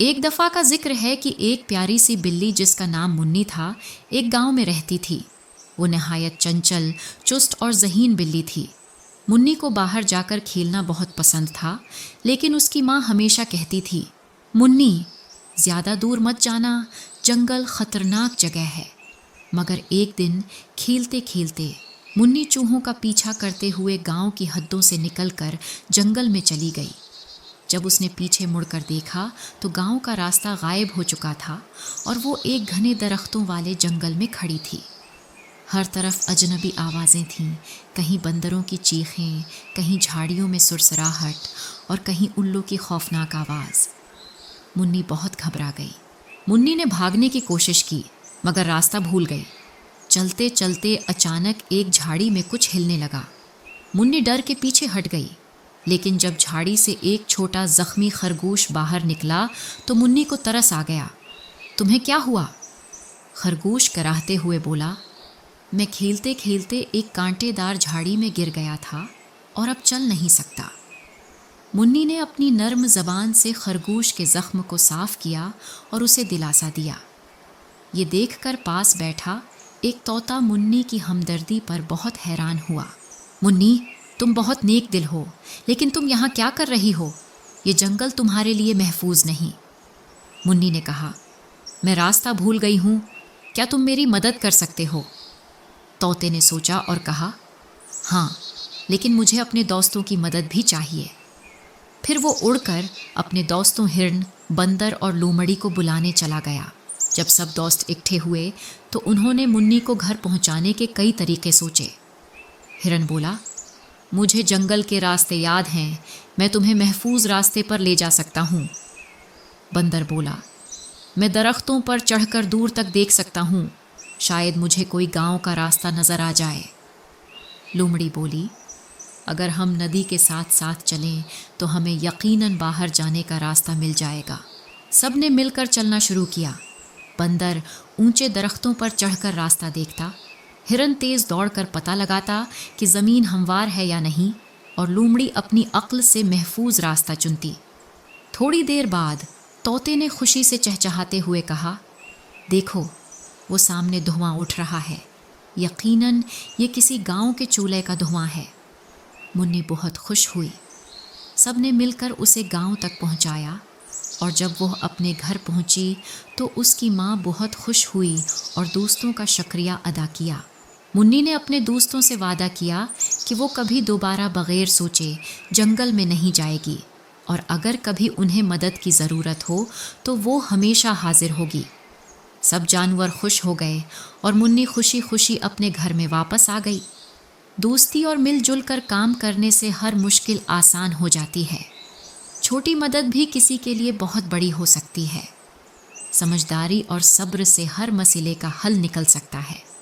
ایک دفعہ کا ذکر ہے کہ ایک پیاری سی بلی جس کا نام منی تھا ایک گاؤں میں رہتی تھی۔ وہ نہایت چنچل، چست اور ذہین بلی تھی۔ منی کو باہر جا کر کھیلنا بہت پسند تھا، لیکن اس کی ماں ہمیشہ کہتی تھی، منی زیادہ دور مت جانا، جنگل خطرناک جگہ ہے۔ مگر ایک دن کھیلتے کھیلتے منی چوہوں کا پیچھا کرتے ہوئے گاؤں کی حدوں سے نکل کر جنگل میں چلی گئی۔ جب اس نے پیچھے مڑ کر دیکھا تو گاؤں کا راستہ غائب ہو چکا تھا اور وہ ایک گھنے درختوں والے جنگل میں کھڑی تھی۔ ہر طرف اجنبی آوازیں تھیں، کہیں بندروں کی چیخیں، کہیں جھاڑیوں میں سرسراہٹ اور کہیں الو کی خوفناک آواز۔ منی بہت گھبرا گئی۔ منی نے بھاگنے کی کوشش کی مگر راستہ بھول گئی۔ چلتے چلتے اچانک ایک جھاڑی میں کچھ ہلنے لگا۔ منی ڈر کے پیچھے ہٹ گئی، لیکن جب جھاڑی سے ایک چھوٹا زخمی خرگوش باہر نکلا تو منی کو ترس آ گیا۔ تمہیں کیا ہوا؟ خرگوش کراہتے ہوئے بولا، میں کھیلتے کھیلتے ایک کانٹے دار جھاڑی میں گر گیا تھا اور اب چل نہیں سکتا۔ منی نے اپنی نرم زبان سے خرگوش کے زخم کو صاف کیا اور اسے دلاسا دیا۔ یہ دیکھ کر پاس بیٹھا ایک طوطا منی کی ہمدردی پر بہت حیران ہوا۔ منی، تم بہت نیک دل ہو، لیکن تم یہاں کیا کر رہی ہو؟ یہ جنگل تمہارے لیے محفوظ نہیں۔ منی نے کہا، میں راستہ بھول گئی ہوں، کیا تم میری مدد کر سکتے ہو؟ طوطے نے سوچا اور کہا، ہاں، لیکن مجھے اپنے دوستوں کی مدد بھی چاہیے۔ پھر وہ اڑ کر اپنے دوستوں ہرن، بندر اور لومڑی کو بلانے چلا گیا۔ جب سب دوست اکٹھے ہوئے تو انہوں نے منی کو گھر پہنچانے کے کئی طریقے سوچے۔ ہرن بولا، مجھے جنگل کے راستے یاد ہیں، میں تمہیں محفوظ راستے پر لے جا سکتا ہوں۔ بندر بولا، میں درختوں پر چڑھ کر دور تک دیکھ سکتا ہوں، شاید مجھے کوئی گاؤں کا راستہ نظر آ جائے۔ لومڑی بولی، اگر ہم ندی کے ساتھ ساتھ چلیں تو ہمیں یقیناً باہر جانے کا راستہ مل جائے گا۔ سب نے مل کر چلنا شروع کیا۔ بندر اونچے درختوں پر چڑھ کر راستہ دیکھتا، ہرن تیز دوڑ کر پتہ لگاتا کہ زمین ہموار ہے یا نہیں، اور لومڑی اپنی عقل سے محفوظ راستہ چنتی۔ تھوڑی دیر بعد طوطے نے خوشی سے چہچہاتے ہوئے کہا، دیکھو، وہ سامنے دھواں اٹھ رہا ہے، یقیناً یہ کسی گاؤں کے چولہے کا دھواں ہے۔ منی بہت خوش ہوئی۔ سب نے مل کر اسے گاؤں تک پہنچایا، اور جب وہ اپنے گھر پہنچی تو اس کی ماں بہت خوش ہوئی اور دوستوں کا شکریہ ادا کیا۔ منی نے اپنے دوستوں سے وعدہ کیا کہ وہ کبھی دوبارہ بغیر سوچے جنگل میں نہیں جائے گی، اور اگر کبھی انہیں مدد کی ضرورت ہو تو وہ ہمیشہ حاضر ہوگی۔ سب جانور خوش ہو گئے اور منی خوشی خوشی اپنے گھر میں واپس آ گئی۔ دوستی اور مل جل کر کام کرنے سے ہر مشکل آسان ہو جاتی ہے۔ چھوٹی مدد بھی کسی کے لیے بہت بڑی ہو سکتی ہے۔ سمجھداری اور صبر سے ہر مسئلے کا حل نکل سکتا ہے۔